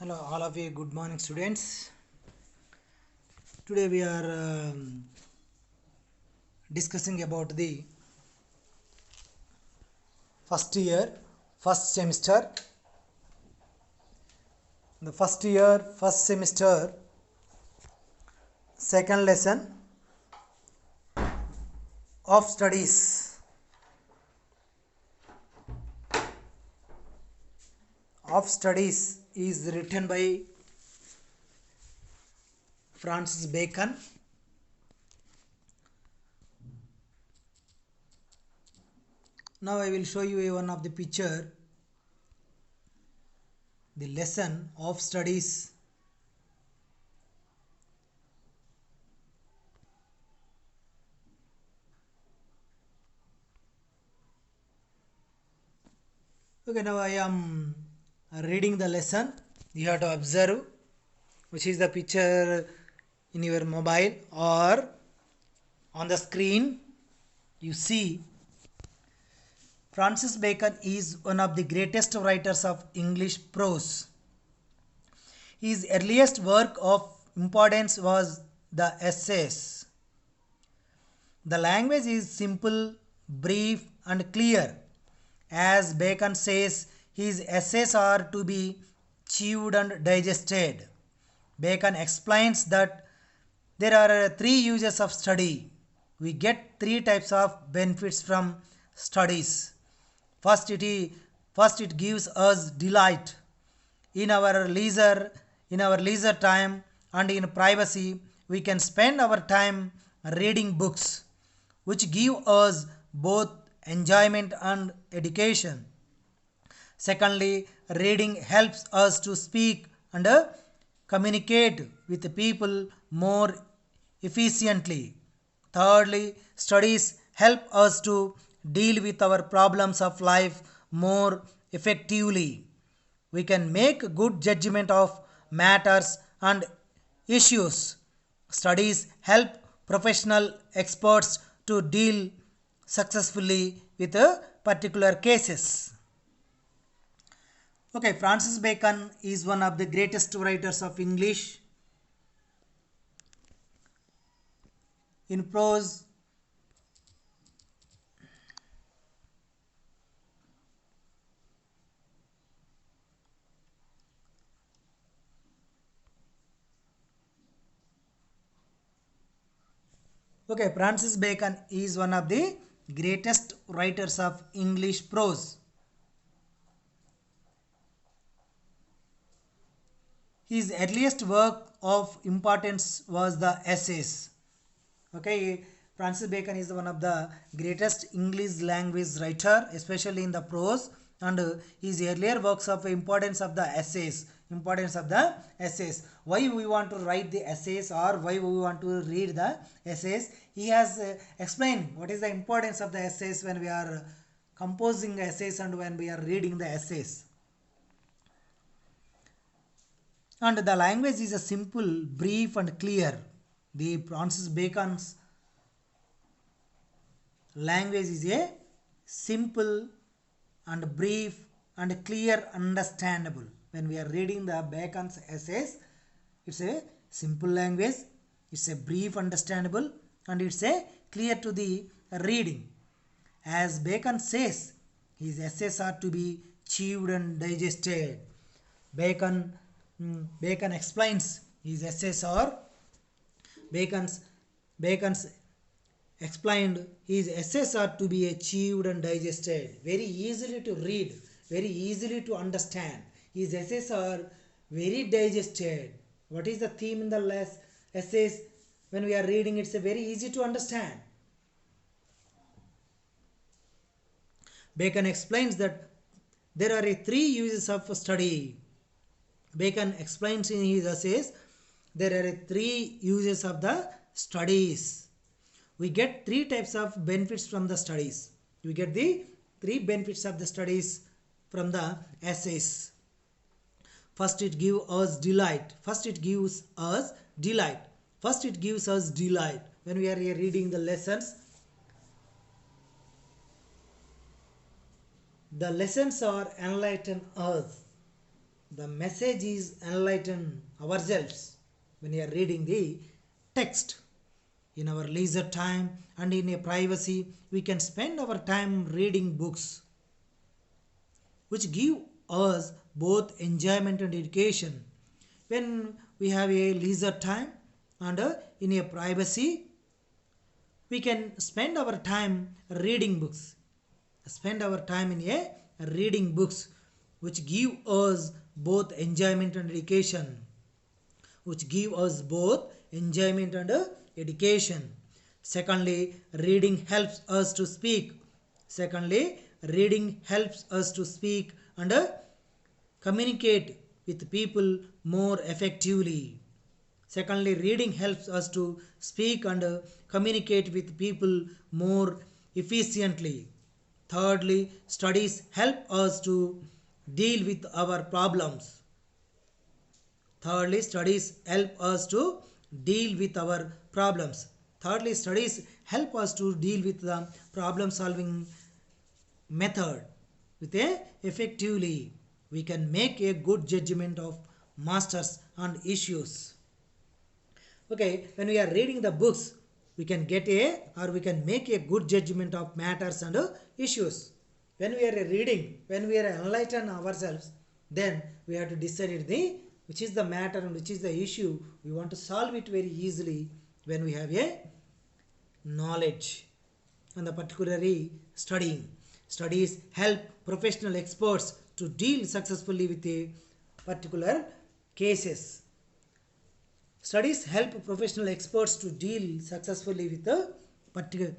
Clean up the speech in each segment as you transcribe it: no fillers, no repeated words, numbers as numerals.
Hello, all of you. Good morning, students. Today we are discussing about the first year, first semester. The first year, first semester, second lesson of studies. Of studies is written by Francis Bacon. Now I will show you one of the picture. The lesson of studies. Okay, now I am reading the lesson. You have to observe which is the picture in your mobile or on the screen. You see, Francis Bacon is one of the greatest writers of English prose. His earliest work of importance was the essays. The language is simple, brief, and clear. As Bacon says, his essays are to be chewed and digested. Bacon explains that there are three uses of study. We get three types of benefits from studies. First, it gives us delight in our leisure time, and in privacy. We can spend our time reading books, which give us both enjoyment and education. Secondly, reading helps us to speak and communicate with people more efficiently. Thirdly, studies help us to deal with our problems of life more effectively. We can make good judgment of matters and issues. Studies help professional experts to deal successfully with particular cases. Okay, Francis Bacon is one of the greatest writers of English. In prose, okay, Francis Bacon is one of the greatest writers of English prose. His earliest work of importance was the essays. Okay, Francis Bacon is one of the greatest English language writer, especially in the prose, and his earlier works of importance of the essays. Importance of the essays. Why we want to write the essays or why we want to read the essays? He has explained what is the importance of the essays when we are composing essays and when we are reading the essays. And the language is a simple, brief, and clear. The Francis Bacon's language is a simple and brief and clear, understandable. When we are reading the Bacon's essays, it's a simple language, it's a brief, understandable, and it's a clear to the reading. As Bacon says, his essays are to be chewed and digested. Bacon explains his essays are Bacon's explained his essays are to be achieved and digested, very easily to read, very easily to understand. His essays are very digested. What is the theme in the essays? When we are reading, it's a very easy to understand. Bacon explains that there are three uses of study. Bacon explains in his essays there are three uses of the studies. We get three types of benefits from the studies. We get the three benefits of the studies from the essays. First, it gives us delight. When we are reading the lessons, the lessons are enlighten us. The message is enlighten ourselves when we are reading the text. In our leisure time and in a privacy, we can spend our time reading books which give us both enjoyment and education. When we have a leisure time and in a privacy, we can spend our time reading books. Spend our time in a reading books which give us both enjoyment and education. Which give us both enjoyment and education. Secondly, reading helps us to speak. Secondly, reading helps us to speak and communicate with people more effectively. Secondly, reading helps us to speak and communicate with people more efficiently. Thirdly, studies help us to deal with our problems. Thirdly, studies help us to deal with our problems. Thirdly, studies help us to deal with the problem solving method with a effectively. We can make a good judgment of masters and issues. Okay, when we are reading the books, we can get a or we can make a good judgment of matters and issues. When we are reading, when we are enlighten ourselves, then we have to decide the which is the matter and which is the issue. We want to solve it very easily when we have a knowledge and the particularly studying. Studies help professional experts to deal successfully with a particular cases. Studies help professional experts to deal successfully with the particular,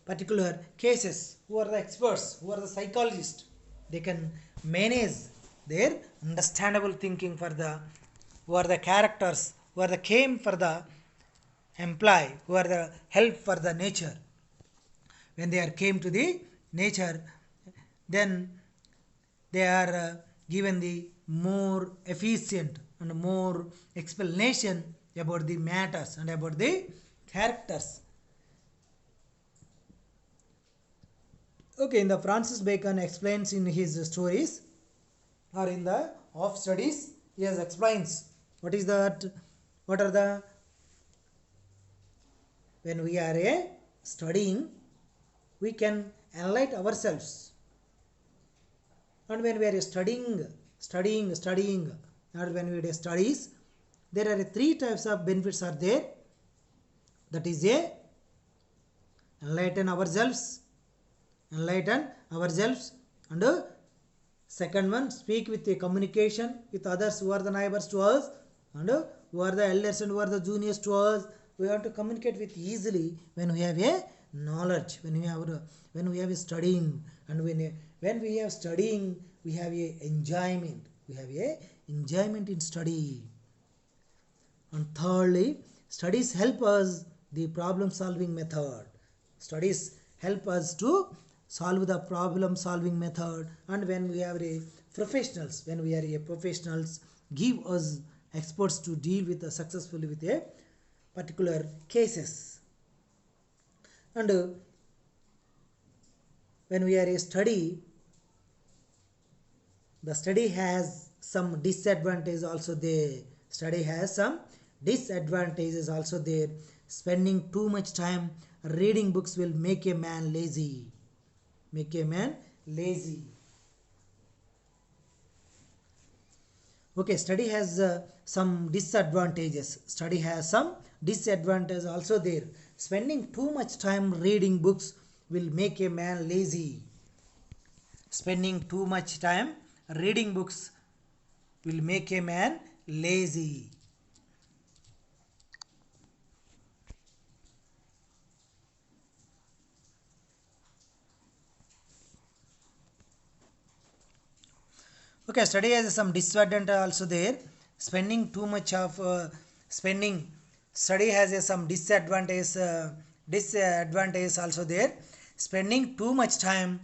particular cases. Who are the experts? Who are the psychologists? They can manage their understandable thinking for the who are the characters, who are the came for the employ, who are the help for the nature. When they are came to the nature, then they are given the more efficient and more explanation about the matters and about the characters. Okay, in the Francis Bacon explains in his stories or in the of studies, he has explains what is that, what are the when we are studying, we can enlighten ourselves. And when we are studying, or when we do studies, there are three types of benefits are there. That is a enlighten ourselves, and second one, speak with a communication with others who are the neighbors to us, and who are the elders and who are the juniors to us. We have to communicate with easily when we have a knowledge, when we have a studying, and when we have studying, we have a enjoyment. We have a enjoyment in study. And thirdly, studies help us the problem solving method. Studies help us to solve the problem solving method. And when we are a professionals, when we are a professionals, give us experts to deal with successfully with a particular cases. And when we are a study, the study has some disadvantage also there. Study has some disadvantages also there. Spending too much time reading books will make a man lazy. Make a man lazy. Okay, study has some disadvantages. Study has some disadvantages also there. Spending too much time reading books will make a man lazy. Spending too much time reading books will make a man lazy. Okay, study has some disadvantage also there. Spending too much of spending study has some disadvantage also there. Spending too much time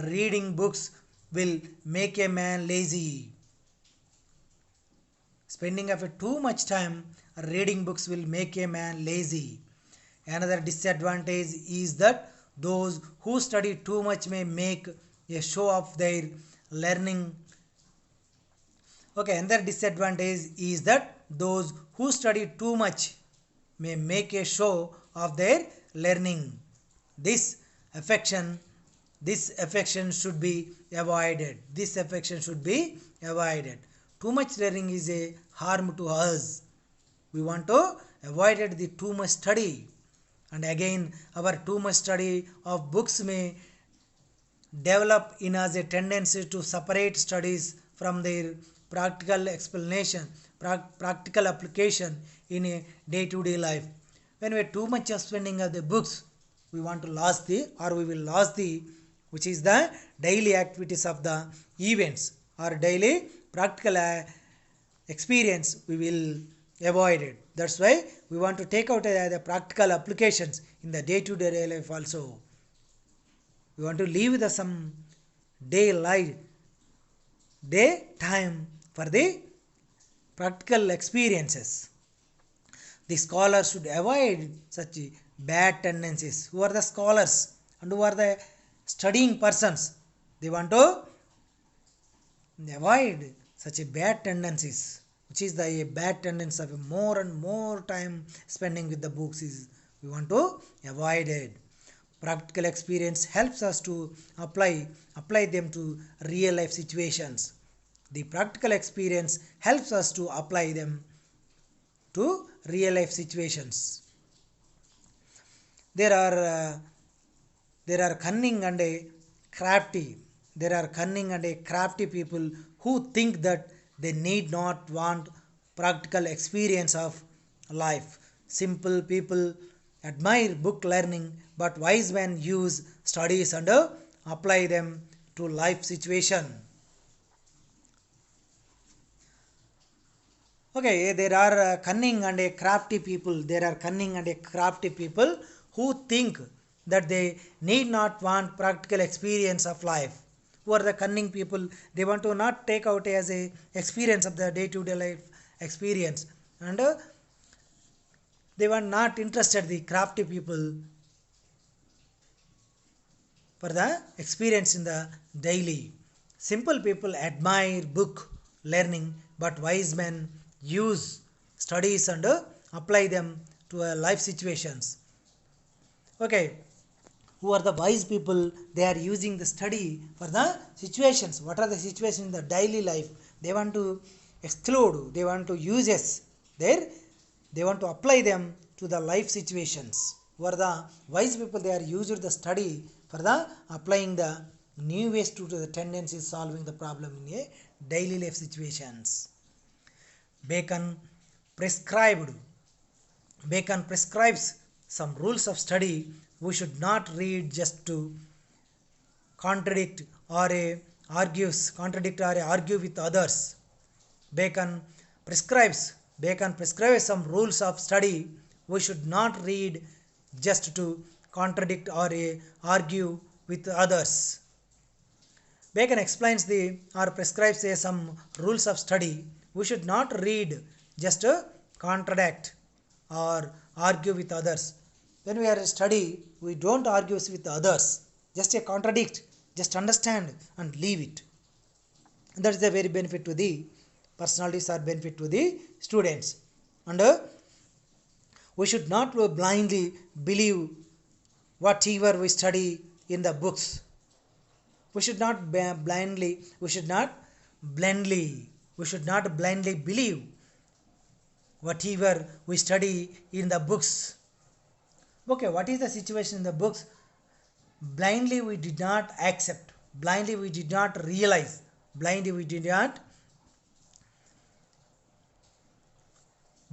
reading books will make a man lazy. Spending of too much time reading books will make a man lazy. Another disadvantage is that those who study too much may make a show of their learning Okay, another disadvantage is that those who study too much may make a show of their learning. This affection, this affection should be avoided. This affection should be avoided. Too much learning is a harm to us. We want to avoid the too much study. And again, our too much study of books may develop in us a tendency to separate studies from their practical explanation, practical application in a day-to-day life. When we are too much of spending of the books, we want to lose the or we will lose the which is the daily activities of the events or daily practical experience we will avoid it. That's why we want to take out the practical applications in the day-to-day life also. We want to leave the some day time for the practical experiences. The scholars should avoid such bad tendencies. Who are the scholars and who are the studying persons? They want to avoid such a bad tendencies, which is the bad tendency of more and more time spending with the books is we want to avoid it. Practical experience helps us to apply them to real life situations. The practical experience helps us to apply them to real life situations. There are cunning and a crafty. There are cunning and a crafty people who think that they need not want practical experience of life. Simple people admire book learning, but wise men use studies and apply them to life situation. Okay, there are cunning and a crafty people. There are cunning and a crafty people who think that they need not want practical experience of life. Who are the cunning people? They want to not take out as a experience of the day-to-day life experience, and they were not interested. The crafty people for the experience in the daily. Simple people admire book learning, but wise men use studies and apply them to life situations. Okay, who are the wise people? They are using the study for the situations. What are the situations in the daily life? They want to exclude, they want to use their, they want to apply them to the life situations. Who are the wise people? They are using the study for the applying the new ways to the tendencies solving the problem in a daily life situations. Bacon prescribes some rules of study. We should not read just to contradict or argue with others. Bacon prescribes some rules of study. We should not read just to contradict or argue with others. Bacon explains or prescribes some rules of study. We should not read just to contradict or argue with others. When we are study, we don't argue with others. Just a contradict, just understand and leave it. And that is the very benefit to the personalities or benefit to the students. And we should not blindly believe whatever we study in the books. We should not blindly believe whatever we study in the books. Okay, what is the situation in the books? Blindly we did not accept, blindly we did not realize, blindly we did not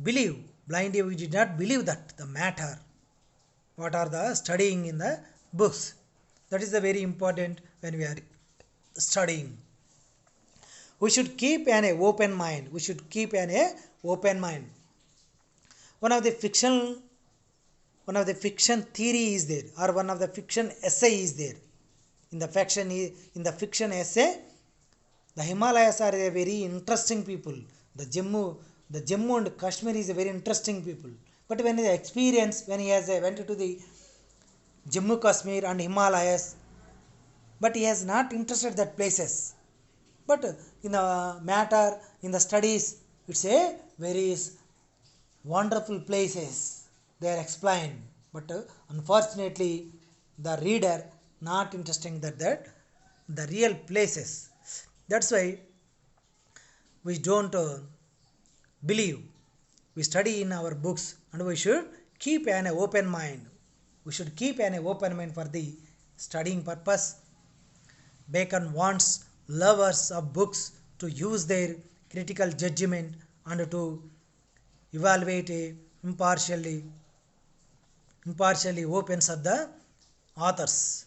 believe, blindly we did not believe that the matter what are the studying in the books. That is the very important when we are studying. We should keep an open mind. We should keep an open mind. One of the fiction theory is there, or one of the fiction essay is there. In the fiction essay, the Himalayas are a very interesting people. The Jammu and Kashmir is a very interesting people. But when he went to the Jammu Kashmir and Himalayas, but he has not interested that places. but in the matter, in the studies, it's a very wonderful places they are explained, but unfortunately the reader not interesting that the real places. That's why we don't believe. We study in our books, and we should keep an open mind. We should keep an open mind for the studying purpose. Bacon wants lovers of books to use their critical judgment and to evaluate impartially opens of the authors.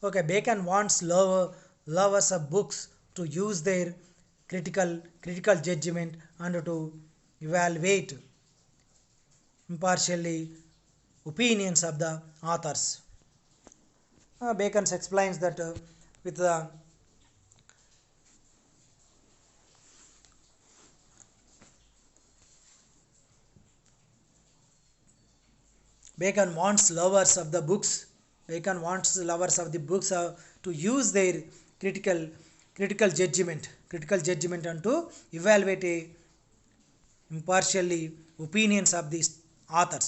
Okay, Bacon wants lovers of books to use their critical judgment and to evaluate impartially opinions of the authors. Bacon explains that with the Bacon wants lovers of the books. Bacon wants lovers of the books to use their critical critical judgment and to evaluate impartially opinions of the authors.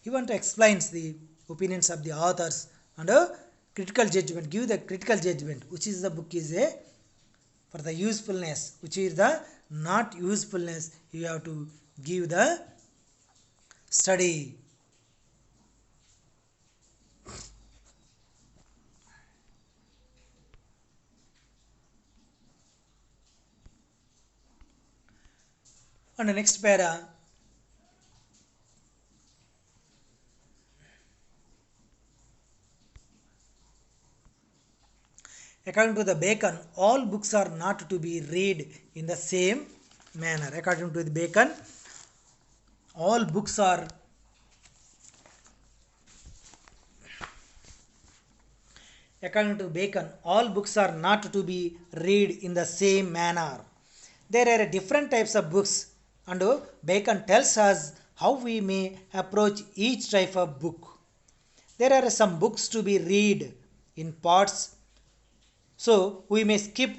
He want to explains the opinions of the authors and critical judgment. Give the critical judgment, which is the book is a for the usefulness, which is the not usefulness. You have to give the study. And the next para, according to the Bacon, all books are not to be read in the same manner. According to the Bacon, all books are according to Bacon, all books are not to be read in the same manner. There are different types of books, and Bacon tells us how we may approach each type of book. There are some books to be read in parts, so we may skip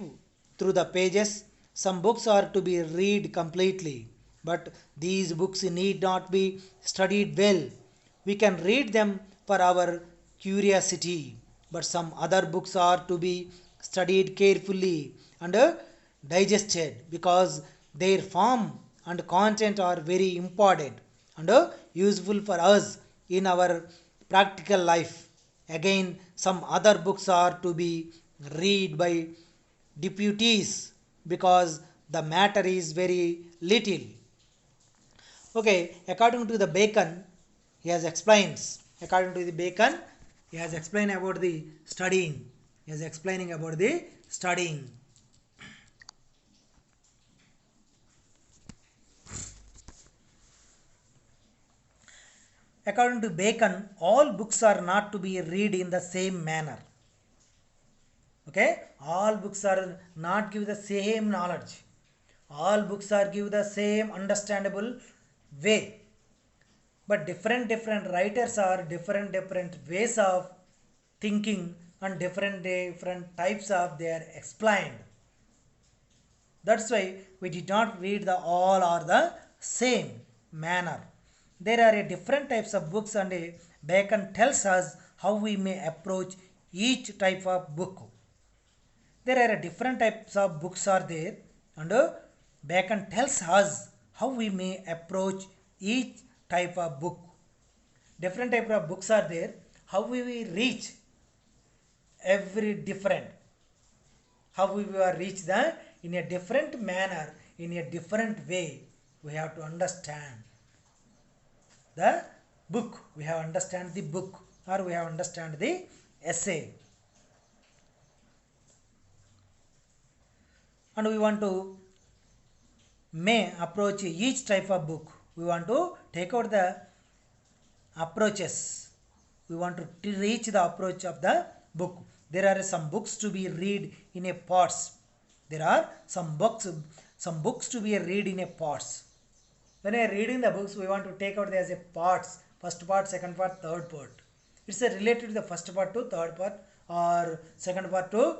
through the pages. Some books are to be read completely, but these books need not be studied well. We can read them for our curiosity, but some other books are to be studied carefully and digested because their form and content are very important and useful for us in our practical life. Again, some other books are to be read by deputies because the matter is very little. Okay, according to the Bacon, he has explains. According to the Bacon, he has explained about the studying. He is explaining about the studying. According to Bacon, all books are not to be read in the same manner. Okay, all books are not give the same knowledge. All books are give the same understandable way. But different writers are different ways of thinking and different types of they are explained. That's why we did not read the all or the same manner. There are different types of books, and Bacon tells us how we may approach each type of book. There are different types of books are there, and Bacon tells us how we may approach each type of book. Different type of books are there. How we will reach every different. How we will reach that in a different manner, in a different way. We have to understand the book. We have to understand the book, or we have to understand the essay. And we want to may approach each type of book. We want to take out the approaches. We want to reach the approach of the book. There are some books to be read in a parts. There are some books to be read in a parts. When I are reading the books, we want to take out as a parts. First part, second part, third part. It's related to the first part to third part, or second part to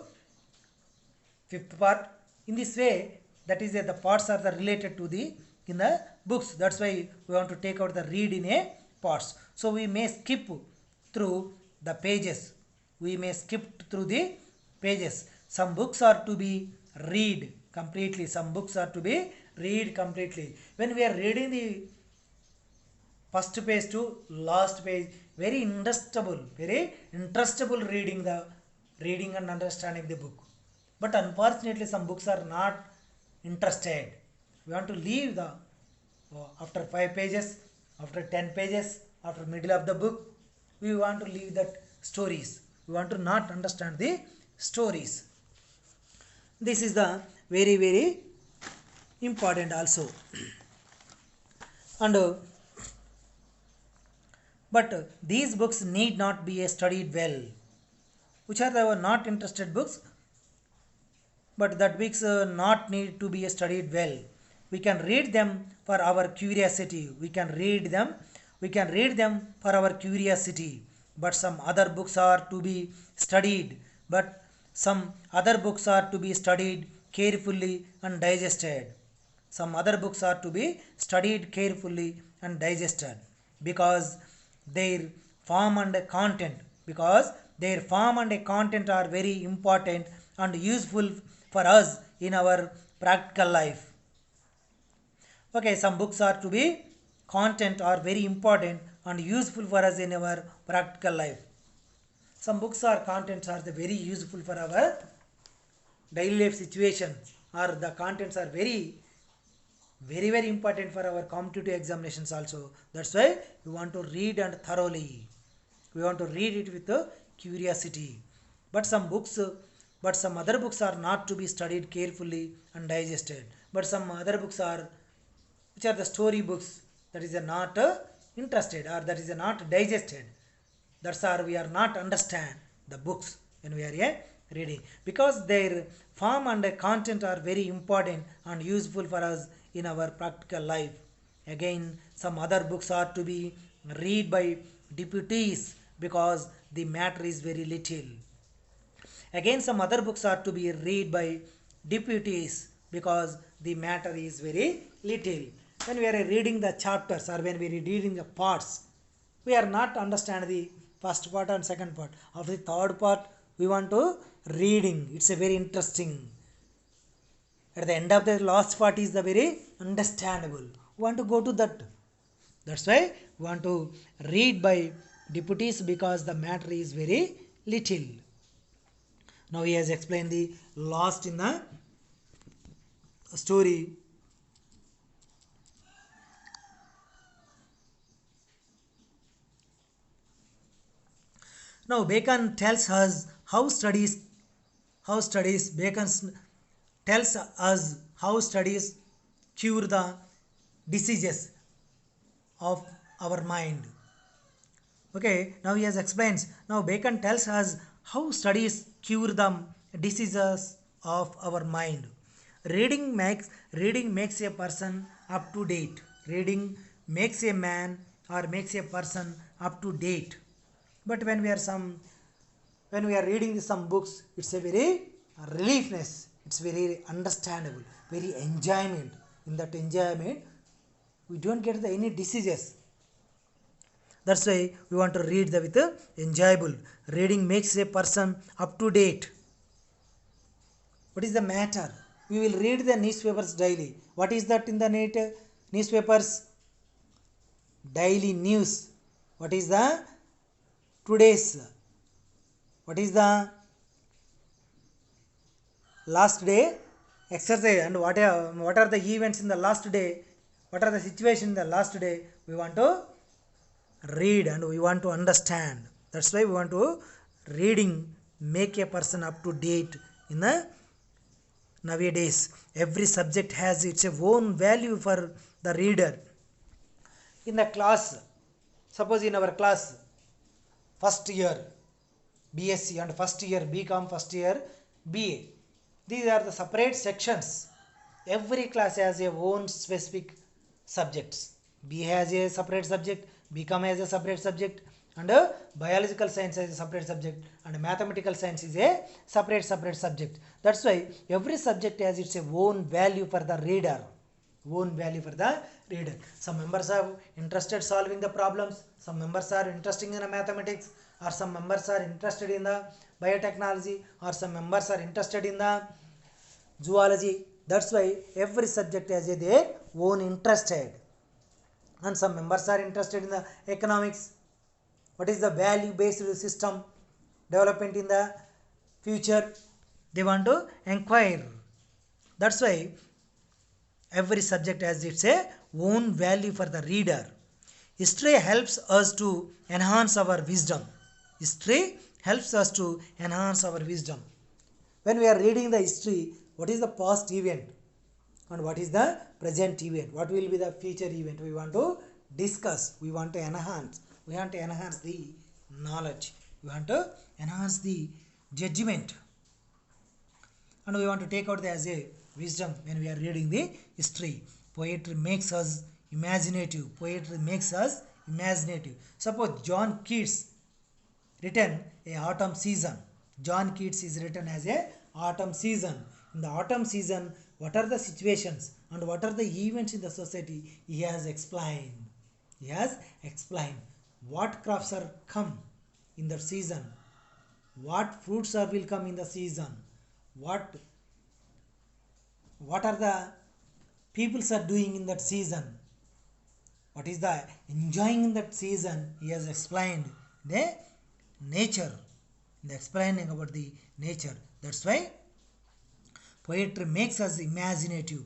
fifth part. In this way, that is the parts are the related to the in the books. That's why we want to take out the read in a parts. So we may skip through the pages. We may skip through the pages. Some books are to be read completely. Some books are to be read completely. When we are reading the first page to last page, very interestable reading and understanding the book. But unfortunately some books are not interested. We want to leave the after 5 pages, after 10 pages, after middle of the book, we want to leave that stories. We want to not understand the stories. This is the very important also. And but these books need not be studied well. Which are the not interested books? But that books not need to be studied well. We can read them for our curiosity. We can read them for our curiosity. But some other books are to be studied. But some other books are to be studied carefully and digested. Some other books are to be studied carefully and digested because their form and content are very important and useful for us in our practical life. Okay, some books are to be content are very important and useful for us in our practical life. Some books or contents are the very useful for our daily life situation, or the contents are very important for our competitive examinations also. That's why we want to read and thoroughly. We want to read it with curiosity. But some other books are not to be studied carefully and digested. But some other books are, which are the story books, that is not interested, or that is not digested. That's are we are not understand the books when we are reading, because their form and content are very important and useful for us in our practical life. Again, some other books are to be read by deputies because the matter is very little. Again, some other books are to be read by deputies because the matter is very little. When we are reading the chapters or when we are reading the parts, we are not understand the first part and second part. Of the third part, we want to reading. It's a very interesting. At the end of the last part is the very understandable. We want to go to that. That's why we want to read by deputies because the matter is very little. Now he has explained the last in the story. Now Bacon tells us Bacon tells us how studies cure the diseases of our mind. Okay, now he has explains. Now Bacon tells us how studies cure the diseases of our mind. Reading makes a person up to date. Reading makes a man or makes a person up to date. But when we are reading some books, it's a very reliefness. It's very understandable, very enjoyment. In that enjoyment, we don't get any diseases. That's why we want to read with enjoyable. Reading makes a person up to date. What is the matter? We will read the newspapers daily. What is that in the newspapers? Daily news. What is the today's? What is the last day exercise, and what are the events in the last day? What are the situation in the last day? We want to read and we want to understand. That's why we want to reading make a person up to date in the nowadays. Every subject has its own value for the reader. In the class, suppose in our class, first year BSc and first year BCom, first year BA, these are the separate sections. Every class has a own specific subjects. BA has a separate subject, BCom has a separate subject, and biological science is a separate subject, and mathematical science is a separate subject. That's why every subject has its own value for the reader. Own value for the reader. Some members are interested solving the problems, some members are interested in the mathematics, or some members are interested in the biotechnology, or some members are interested in the zoology. That's why every subject has their own interested, and some members are interested in the economics. What is the value based system development in the future, they want to inquire. That's why every subject has its own value for the reader. History helps us to enhance our wisdom. History helps us to enhance our wisdom. When we are reading the history, what is the past event and what is the present event, what will be the future event, we want to discuss, we want to enhance, the knowledge, we want to enhance the judgment, and we want to take out the as a wisdom when we are reading the history. Poetry makes us imaginative. Suppose John Keats written a autumn season. John Keats is written as a autumn season. In the autumn season, what are the situations and what are the events in the society? He has explained. What crops are come in the season, what fruits are will come in the season, what are the peoples are doing in that season, what is the enjoying in that season. He has explained the nature, the explaining about the nature. That's why poetry makes us imaginative.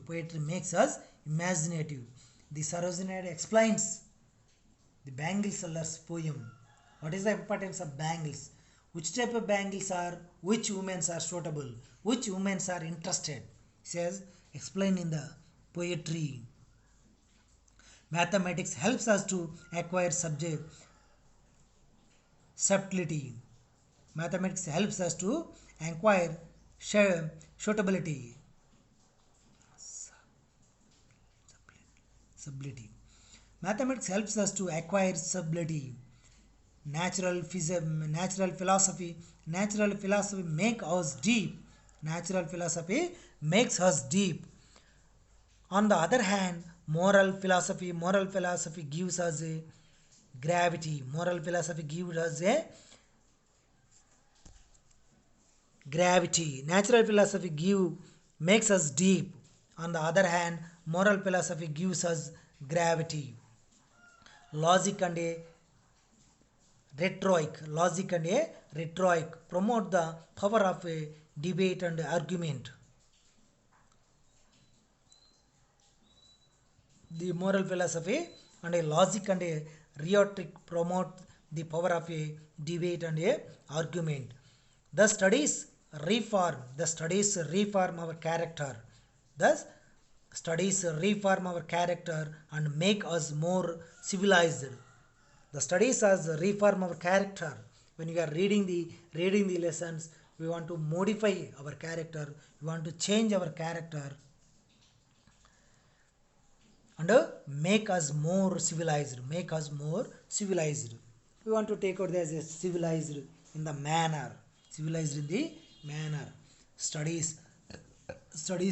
The Sarojini explains the bangle seller's poem. What is the importance of bangles? Which type of bangles are, which women are suitable, which women are interested, says explained in the poetry. Mathematics helps us to acquire subject subtlety. Mathematics helps us to acquire suitability. Subtlety. Mathematics helps us to acquire subtlety. Natural philosophy makes us deep. On the other hand, moral philosophy gives us a gravity. Natural philosophy makes us deep. On the other hand, moral philosophy gives us gravity. Logic and a rhetoric promote the power of a debate and argument. The moral philosophy and a logic and a rhetoric promote the power of a debate and a argument. The studies reform our character. And make us more civilized. The studies as reform our character. When we are reading the lessons, we want to modify our character, we want to change our character, and make us more civilized. We want to take out as a civilized in the manner. Studies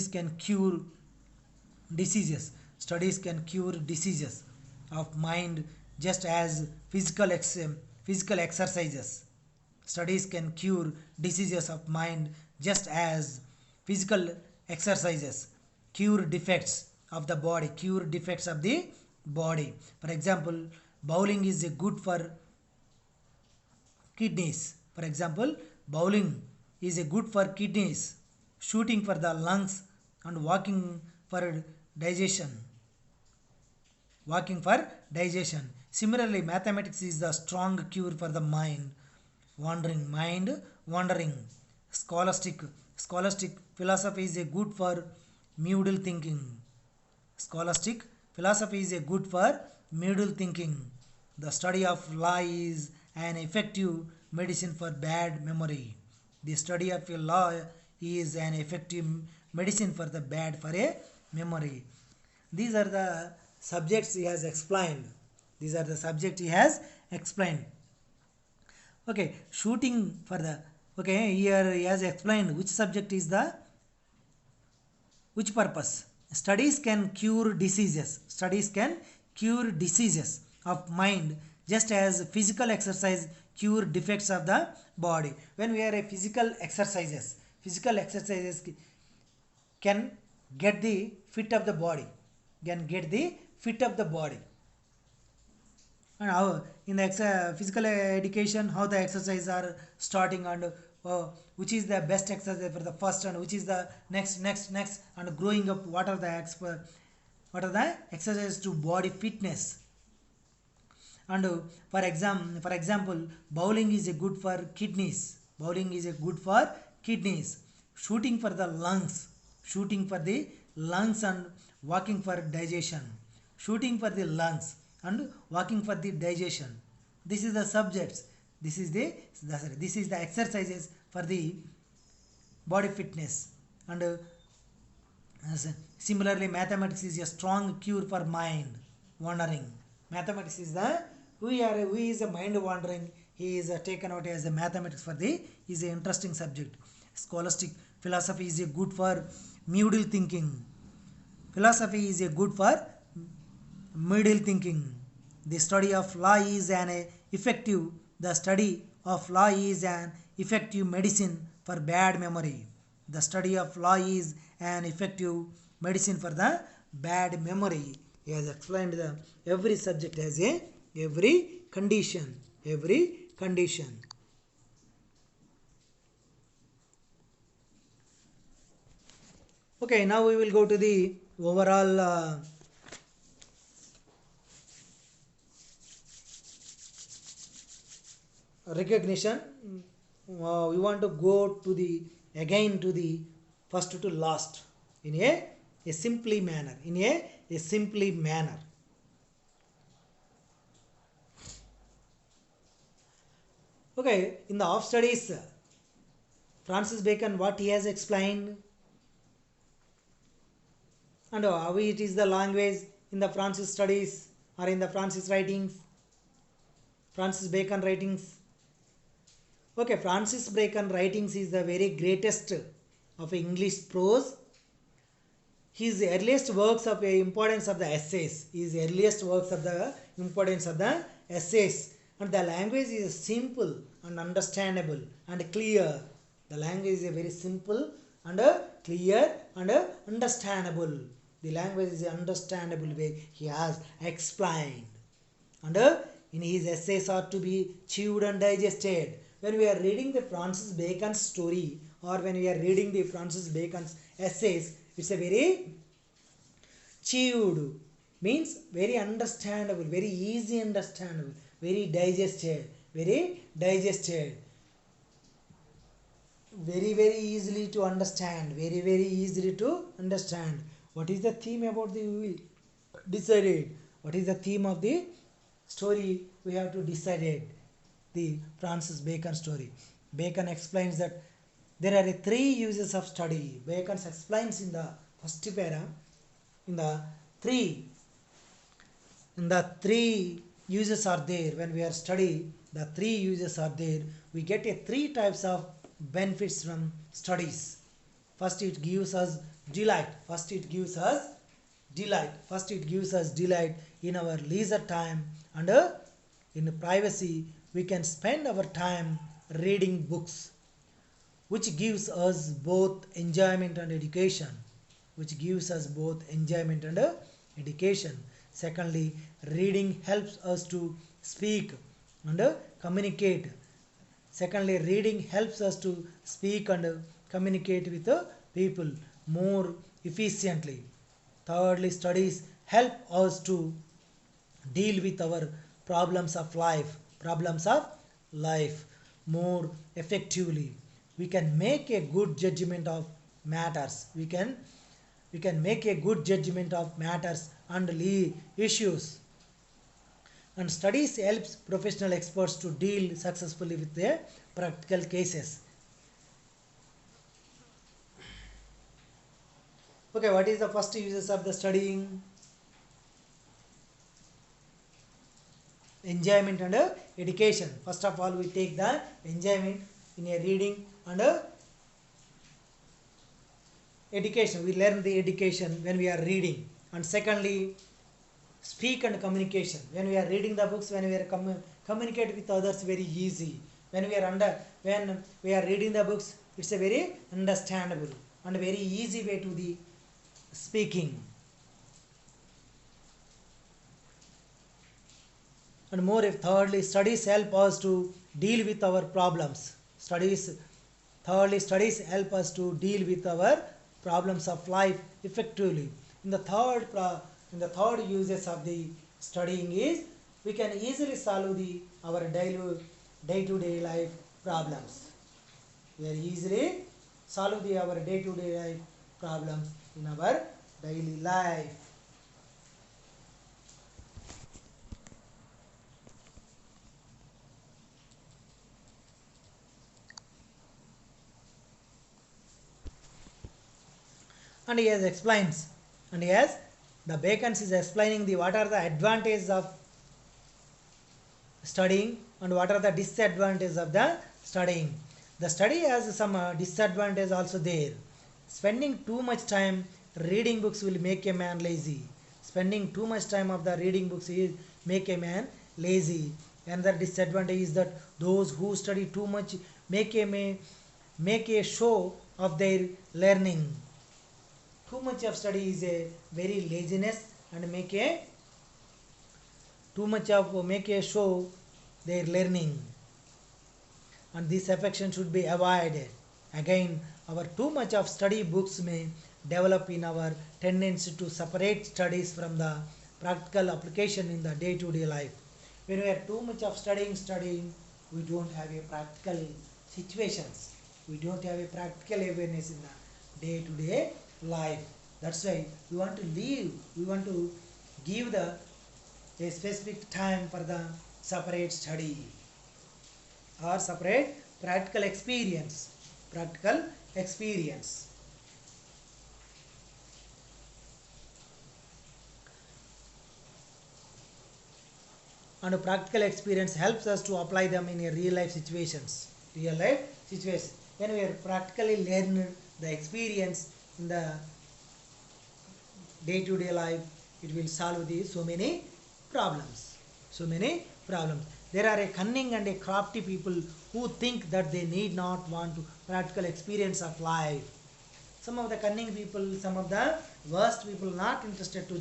can cure diseases. Of mind, just as physical exercises. Studies can cure diseases of mind just as physical exercises cure defects of the body. For example, bowling is good for kidneys. Shooting for the lungs, and walking for digestion. Similarly, mathematics is the strong cure for the mind wandering. Scholastic philosophy is a good for muddle thinking. The study of law is an effective medicine for bad memory. The study of a law is an effective medicine for a memory. These are the subjects he has explained. Okay, shooting for the, okay, here he has explained which subject is the, which purpose. Studies can cure diseases. Studies can cure diseases of mind just as physical exercise cure defects of the body. When we are a physical exercises can get the fit of the body, can get the fit of the body. And how in the physical education, how the exercise are starting, and which is the best exercise for the first, and which is the next, and growing up, what are the what are the exercises to body fitness. And for example, bowling is a good for kidneys. Bowling is a good for kidneys. Shooting for the lungs. Shooting for the lungs and walking for digestion. Shooting for the lungs and walking for the digestion. This is the subjects. This is the exercises for the body fitness. And similarly, mathematics is a strong cure for mind wandering. Mathematics is the, who is a mind wandering. He is taken out as a mathematics for the, is an interesting subject. Scholastic philosophy is a good for middle thinking. Philosophy is a good for middle thinking. The study of law is an effective. The study of law is an effective medicine for bad memory. The study of law is an effective medicine for the bad memory. He has explained the every subject has a every condition. Every condition. Okay, now we will go to the overall recognition. We want to go to the again to the first to last in a simply manner. In a simply manner. Okay, in the off studies, Francis Bacon, what he has explained, and how it is the language in the Francis studies or in the Francis writings, Francis Bacon writings. Okay, Francis Bacon writings is the very greatest of English prose. His earliest works of importance of the essays. His earliest works of the importance of the essays. And the language is simple and understandable and clear. The language is very simple and clear and understandable. The language is understandable way he has explained. And in his essays are to be chewed and digested. When we are reading the Francis Bacon's story, or when we are reading the Francis Bacon's essays, it's a very chewed, means very understandable, very easy understandable, very digested, very easily to understand, very easily to understand. What is the theme about the, we decided? What is the theme of the story? We have to decide it. The Francis Bacon story. Bacon explains that there are three uses of study. Bacon explains in the first para, in the three uses are there. When we are studying, the three uses are there. We get a three types of benefits from studies. First, it gives us delight. First, it gives us delight in our leisure time, and in privacy we can spend our time reading books, which gives us both enjoyment and education. Secondly, reading helps us to speak and communicate. With people more efficiently. Thirdly, studies help us to deal with our problems of life more effectively. We can make a good judgment of matters. We can make a good judgment of matters and issues. And studies helps professional experts to deal successfully with their practical cases. Okay, what is the first uses of the studying? enjoyment and education. First of all, we take the enjoyment in a reading and education. We learn the education when we are reading. And secondly, speak and communication. When we are reading the books, when we are communicate with others very easy. When we are reading the books, it's a very understandable and very easy way to the speaking. And more if thirdly, studies help us to deal with our problems. Studies help us to deal with our problems of life effectively. In the third uses of the studying is we can easily solve our day-to-day life problems. We are easily solve our day-to-day life problems in our daily life. And he has explains, and yes, the Bacon is explaining what are the advantages of studying and what are the disadvantages of the studying. The study has some disadvantage also there. Spending too much time reading books will make a man lazy. Spending too much time of the reading books is make a man lazy. Another disadvantage is that those who study too much make a show of their learning. Too much of study is a very laziness and make a show their learning, and this affection should be avoided. Again, our too much of study books may develop in our tendency to separate studies from the practical application in the day-to-day life. When we are too much of studying, we don't have a practical situations. We don't have a practical awareness in the day-to-day life. That's why we want to give a specific time for the separate study or separate practical experience. And practical experience helps us to apply them in a real life situations. When we are practically learn the experience in the day-to-day life, it will solve so many problems. There are a cunning and a crafty people who think that they need not want to practical experience of life. Some of the cunning people, some of the worst people not interested to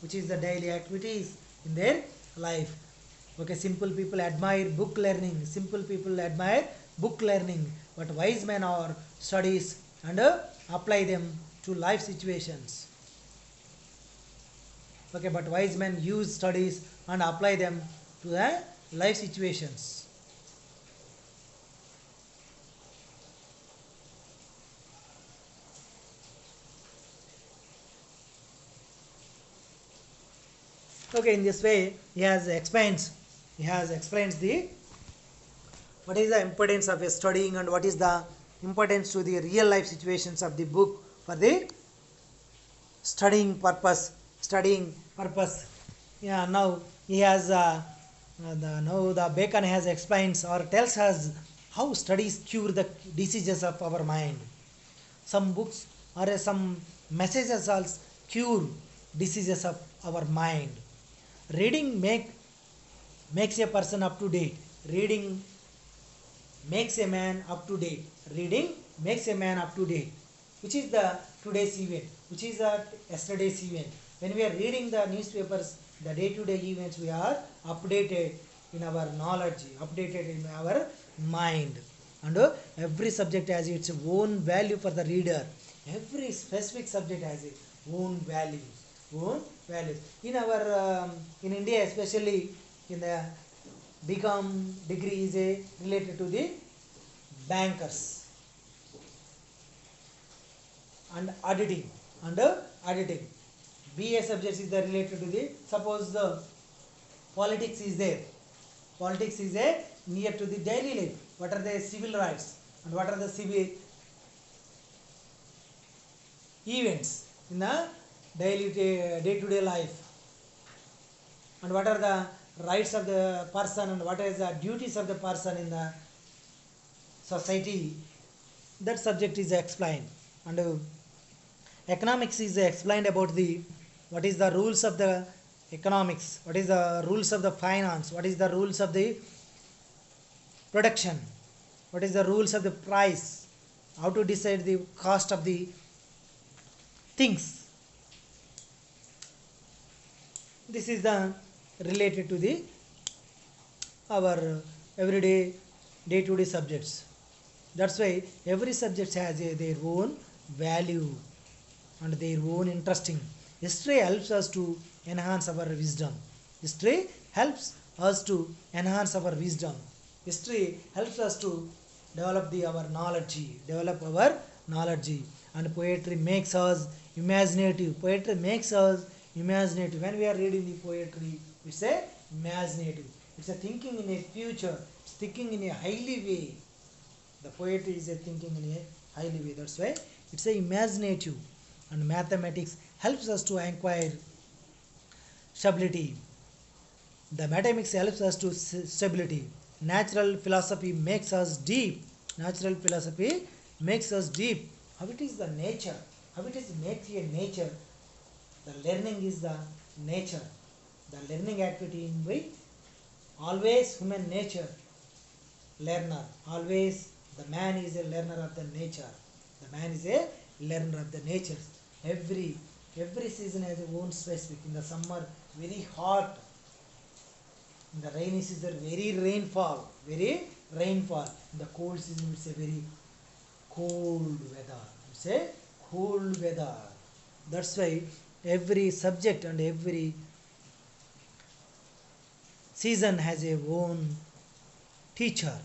which is the daily activities in their life. Okay, simple people admire book learning. But wise men are studies and apply them to life situations. Okay, but wise men use studies and apply them to the life situations. Okay, in this way he has explains what is the importance of a studying and what is the importance to the real life situations of the book for the studying purpose. Yeah, now he has now the Bacon has explains or tells us how studies cure the diseases of our mind. Some books or some messages also cure diseases of our mind. Reading makes a person up to date. Reading makes a man up to date. Which is the today's event? Which is the yesterday's event? When we are reading the newspapers, the day-to-day events, we are updated in our knowledge, updated in our mind. And every subject has its own value for the reader. Every specific subject has its own values. In our in India, especially in the BCom degree is related to the bankers and auditing. BA subjects is related to the, suppose the politics is there. Politics is near to the daily life. What are the civil rights and what are the civil events in the day-to-day life, and what are the rights of the person and what is the duties of the person in the society, that subject is explained. And economics is explained about the what is the rules of the economics, what is the rules of the finance, what is the rules of the production, what is the rules of the price, how to decide the cost of the things. This is the related to the our everyday day to day subjects. That's why every subject has their own value and their own interesting. History helps us to enhance our wisdom. History helps us to enhance our wisdom. History helps us to develop our knowledge, develop our knowledge. And poetry makes us imaginative. Poetry makes us imaginative. When we are reading the poetry, it's a imaginative. It's a thinking in a future. It's thinking in a highly way. The poetry is a thinking in a highly way. That's why it's a imaginative. And mathematics helps us to acquire stability. The mathematics helps us to stability. Natural philosophy makes us deep. Natural philosophy makes us deep. How it is the nature? How it is makes a nature? The learning is the nature. The learning activity in which always human nature learner. Always the man is a learner of the nature. The man is a learner of the nature. Every season has its own specific. In the summer, very hot. In the rainy season, very rainfall. Very rainfall. In the cold season, it's a very cold weather. It's a cold weather. That's why every subject and every season has a own teacher.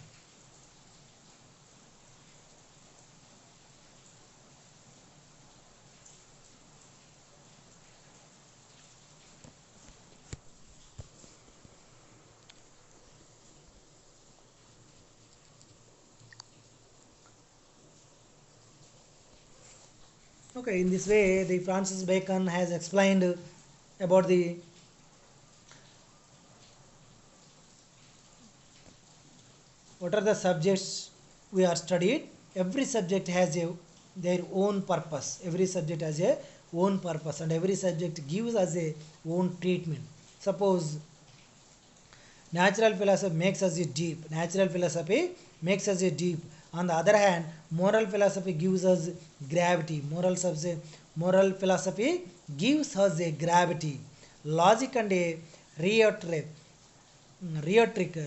Okay, in this way, the Francis Bacon has explained about the what are the subjects we are studied. Every subject has their own purpose. Every subject has a own purpose, and every subject gives us a own treatment. Suppose natural philosophy makes us a deep. Natural philosophy makes us a deep. On the other hand, moral philosophy gives us gravity. Moral philosophy gives us a gravity. Logic and a rhetoric.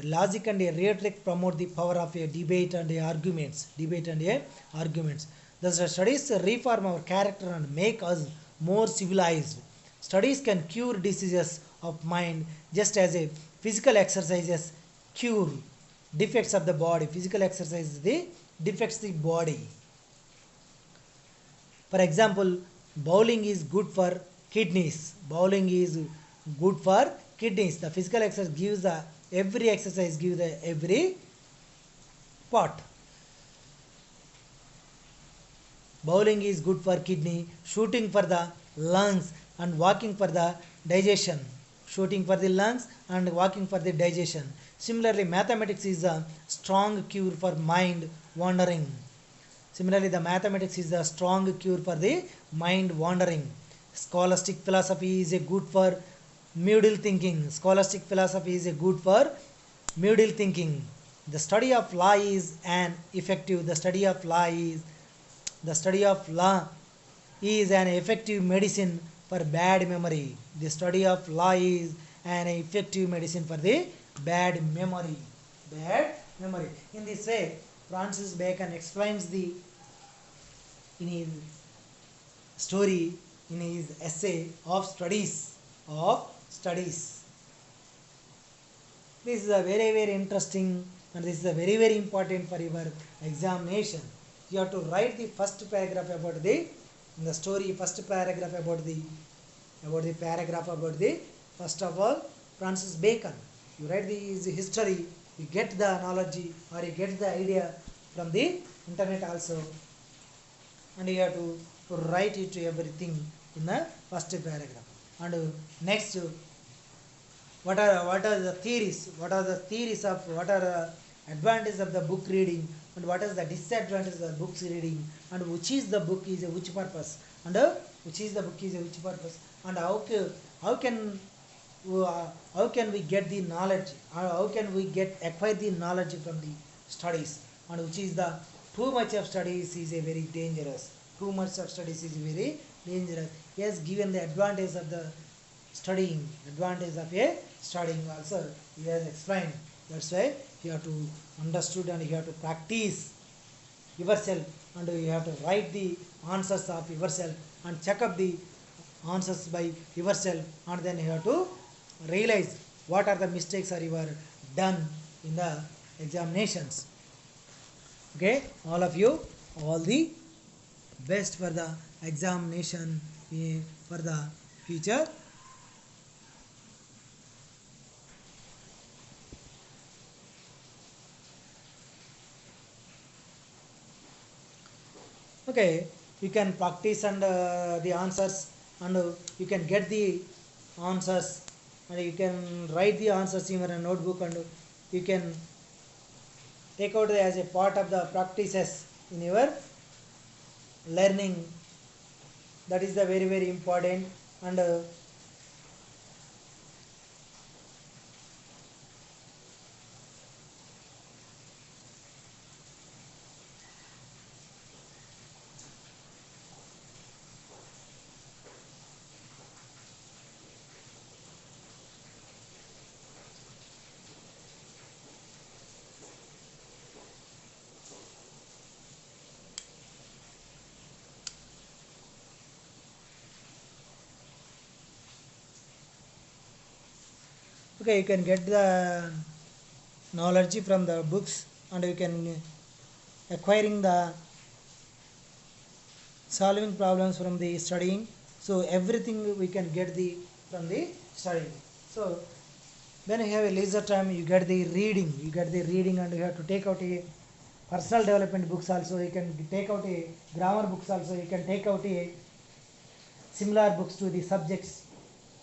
Logic and a rhetoric promote the power of a debate and a arguments. Debate and a arguments. The studies reform our character and make us more civilized. Studies can cure diseases of mind just as a physical exercises cure defects of the body. Physical exercise the defects the body. For example, bowling is good for kidneys. Bowling is good for kidneys. The physical exercise gives the every exercise gives the every part. Bowling is good for kidney, shooting for the lungs and walking for the digestion. Shooting for the lungs and walking for the digestion. Similarly, mathematics is a strong cure for mind wandering. Similarly, the mathematics is a strong cure for the mind wandering. Scholastic philosophy is a good for middle thinking. Scholastic philosophy is a good for middle thinking. The study of law is an effective. The study of law is an effective medicine for bad memory. The study of law is an effective medicine for the bad memory. Bad memory. In this way, Francis Bacon explains in his story, in his essay of studies. This is a very interesting and this is a very important for your examination. You have to write the first paragraph about in the story, first paragraph about the first of all Francis Bacon. You write his history, you get the knowledge or you get the idea from the internet also, and you have to write it everything in the first paragraph. And next what are the theories, what are advantages of the book reading, and what is the disadvantages of the books reading, and which is the book is a which purpose, and which is the book is a which purpose, and how can how can we get the knowledge, how can we get acquire the knowledge from the studies, and which is the too much of studies is a very dangerous, too much of studies is very dangerous. He has given the advantage of the studying, advantage of a studying also he has explained. That's why you have to understood and you have to practice yourself, and you have to write the answers of yourself and check up the answers by yourself, and then you have to realize what are the mistakes are you are done in the examinations. Okay, all of you, all the best for the examination, for the future. Okay, you can practice and the answers, and you can get the answers, and you can write the answers in a notebook, and you can take out as a part of the practices in your learning. That is the very important. And okay, you can get the knowledge from the books, and you can acquiring the solving problems from the studying. So everything we can get the from the studying. So when you have a leisure time, you get the reading, and you have to take out a personal development books also, you can take out a grammar books also, you can take out a similar books to the subjects.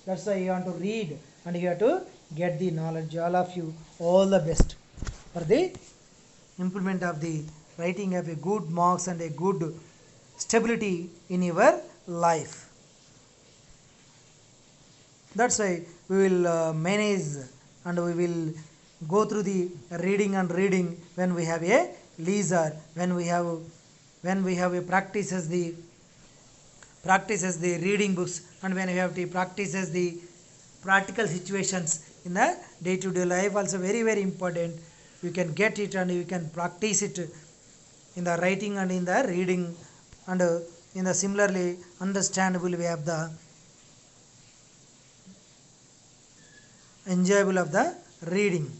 That's why you want to read and you have to get the knowledge. All of you, all the best for the implement of the writing of a good marks and a good stability in your life. That's why we will manage, and we will go through the reading and reading when we have a leisure, when we have a practices the reading books, and when we have to practices the practical situations in the day-to-day life also very important. You can get it and you can practice it in the writing and in the reading, and in the similarly understandable we have the enjoyable of the reading.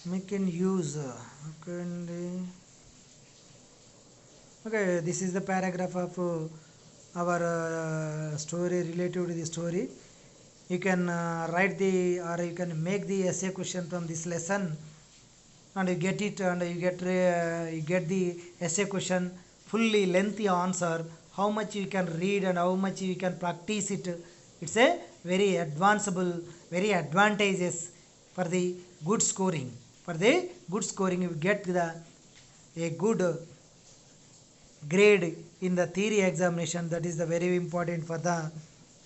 We can use okay, this is the paragraph of our story related to the story. You can write the, or you can make the essay question from this lesson, and you get it, and you get the essay question fully lengthy answer, how much you can read and how much you can practice it. It's a very advanceable, very advantageous for the good scoring. For the good scoring, you get a good grade in the theory examination. That is the very important for the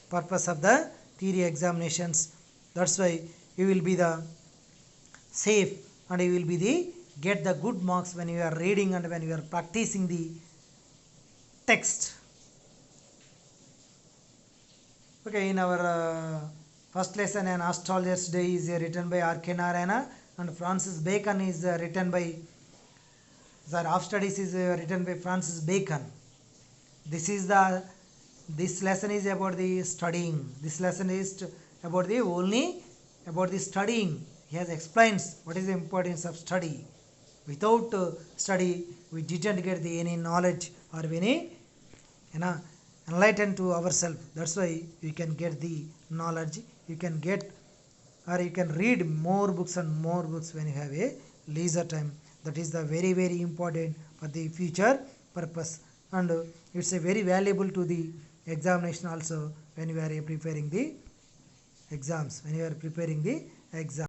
purpose of the theory examinations. That's why you will be the safe, and you will be the get the good marks when you are reading and when you are practicing the text. Okay, in our first lesson, An Astrologer's Day is written by R.K. Narayana, and Francis Bacon is written by, Half Studies is written by Francis Bacon. This lesson is about the studying. This lesson is about the studying. He has explains what is the importance of study. without study we didn't get the any knowledge or any enlighten to ourselves. That's why you can get the knowledge, you can get or you can read more books and more books when you have a leisure time. That is the very very important for the future purpose, and it's a very valuable to the examination also when you are preparing the exams, when you are preparing the exam.